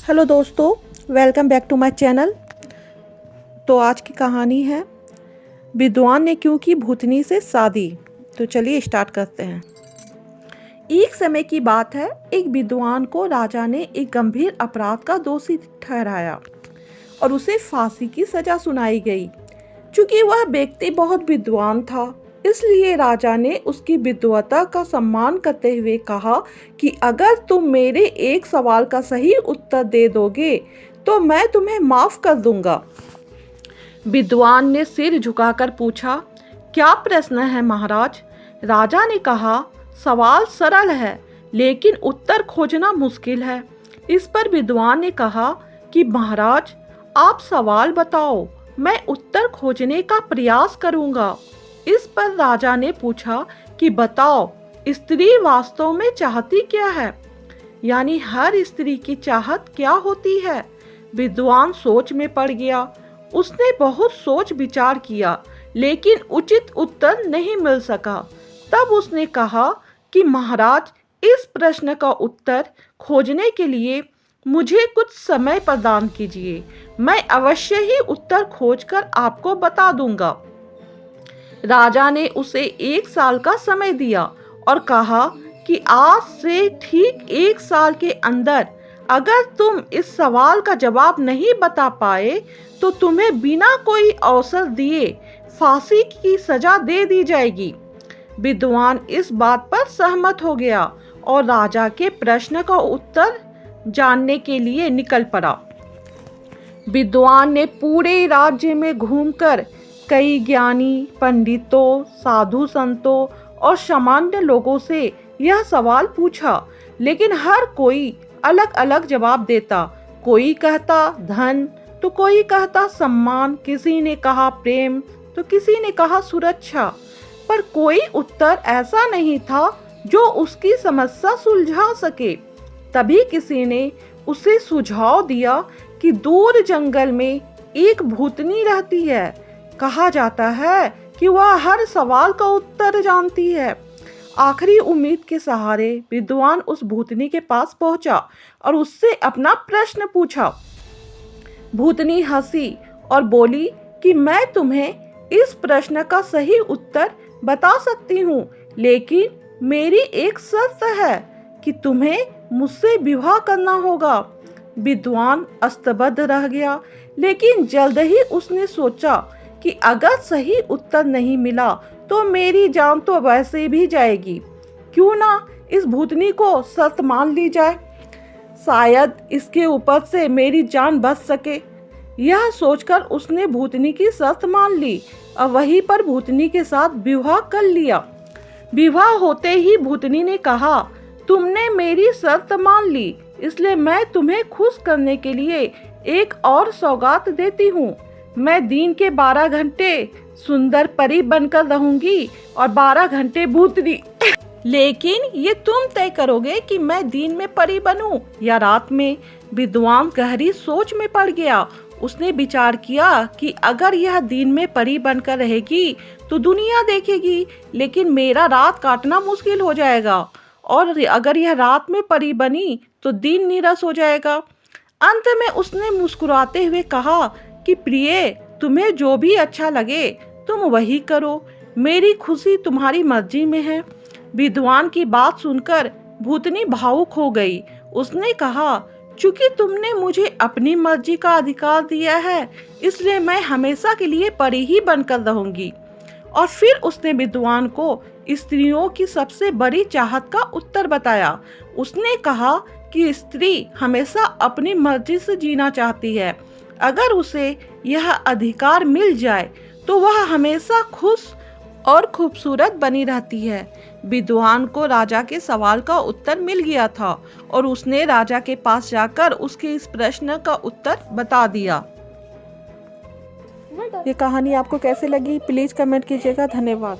Hello दोस्तों, welcome back to my channel. तो आज की कहानी है विद्वान ने क्यों की भूतनी से शादी। तो चलिए स्टार्ट करते हैं। एक समय की बात है, एक विद्वान को राजा ने एक गंभीर अपराध का दोषी ठहराया और उसे फांसी की सजा सुनाई गई। चूंकि वह व्यक्ति बहुत विद्वान था, इसलिए राजा ने उसकी विद्वता का सम्मान करते हुए कहा कि अगर तुम मेरे एक सवाल का सही उत्तर दे दोगे तो मैं तुम्हें माफ कर दूंगा। विद्वान ने सिर झुकाकर पूछा, क्या प्रश्न है महाराज? राजा ने कहा, सवाल सरल है लेकिन उत्तर खोजना मुश्किल है। इस पर विद्वान ने कहा कि महाराज, आप सवाल बताओ, मैं उत्तर खोजने का प्रयास करूंगा। इस पर राजा ने पूछा कि बताओ, स्त्री वास्तव में चाहती क्या है? यानी हर स्त्री की चाहत क्या होती है? विद्वान सोच में पड़ गया। उसने बहुत सोच विचार किया लेकिन उचित उत्तर नहीं मिल सका। तब उसने कहा कि महाराज, इस प्रश्न का उत्तर खोजने के लिए मुझे कुछ समय प्रदान कीजिए। मैं अवश्य ही उत्तर खोजकर आपको बता दूंगा। राजा ने उसे 1 साल का समय दिया और कहा कि आज से ठीक 1 साल के अंदर अगर तुम इस सवाल का जवाब नहीं बता पाए तो तुम्हें बिना कोई अवसर दिए फांसी की सजा दे दी जाएगी। विद्वान इस बात पर सहमत हो गया और राजा के प्रश्न का उत्तर जानने के लिए निकल पड़ा। विद्वान ने पूरे राज्य में घूमकर कई ज्ञानी, पंडितों, साधु संतों और सामान्य लोगों से यह सवाल पूछा, लेकिन हर कोई अलग अलग जवाब देता। कोई कहता धन तो कोई कहता सम्मान, किसी ने कहा प्रेम तो किसी ने कहा सुरक्षा, पर कोई उत्तर ऐसा नहीं था जो उसकी समस्या सुलझा सके। तभी किसी ने उसे सुझाव दिया कि दूर जंगल में एक भूतनी रहती है। कहा जाता है कि वह हर सवाल का उत्तर जानती है। आखिरी उम्मीद के सहारे विद्वान उस भूतनी के पास पहुंचा और उससे अपना प्रश्न पूछा। भूतनी हंसी और बोली कि मैं तुम्हें इस प्रश्न का सही उत्तर बता सकती हूँ, लेकिन मेरी एक शर्त है कि तुम्हें मुझसे विवाह करना होगा। विद्वान स्तब्ध रह गया, लेकिन जल्द ही उसने सोचा कि अगर सही उत्तर नहीं मिला तो मेरी जान तो वैसे भी जाएगी। क्यों ना इस भूतनी को शर्त मान ली जाए, शायद इसके ऊपर से मेरी जान बच सके। यह सोचकर उसने भूतनी की शर्त मान ली और वहीं पर भूतनी के साथ विवाह कर लिया। विवाह होते ही भूतनी ने कहा, तुमने मेरी शर्त मान ली, इसलिए मैं तुम्हें खुश करने के लिए एक और सौगात देती हूँ। मैं दिन के 12 घंटे सुंदर परी बनकर रहूंगी और 12 घंटे भूतनी। लेकिन ये तुम तय करोगे कि मैं दिन में परी बनूं या रात में। विद्वान गहरी सोच में पड़ गया। उसने विचार किया कि अगर यह दिन में परी बनकर रहेगी तो दुनिया देखेगी, लेकिन मेरा रात काटना मुश्किल हो जाएगा, और अगर यह रात में परी बनी तो दिन नीरस हो जाएगा। अंत में उसने मुस्कुराते हुए कहा कि प्रिय, तुम्हें जो भी अच्छा लगे तुम वही करो, मेरी खुशी तुम्हारी मर्जी में है। विद्वान की बात सुनकर भूतनी भावुक हो गई। उसने कहा, चूंकि तुमने मुझे अपनी मर्जी का अधिकार दिया है, इसलिए मैं हमेशा के लिए परी ही बनकर रहूंगी। और फिर उसने विद्वान को स्त्रियों की सबसे बड़ी चाहत का उत्तर बताया। उसने कहा कि स्त्री हमेशा अपनी मर्जी से जीना चाहती है। अगर उसे यह अधिकार मिल जाए तो वह हमेशा खुश और खूबसूरत बनी रहती है। विद्वान को राजा के सवाल का उत्तर मिल गया था और उसने राजा के पास जाकर उसके इस प्रश्न का उत्तर बता दिया। ये कहानी आपको कैसे लगी प्लीज कमेंट कीजिएगा। धन्यवाद।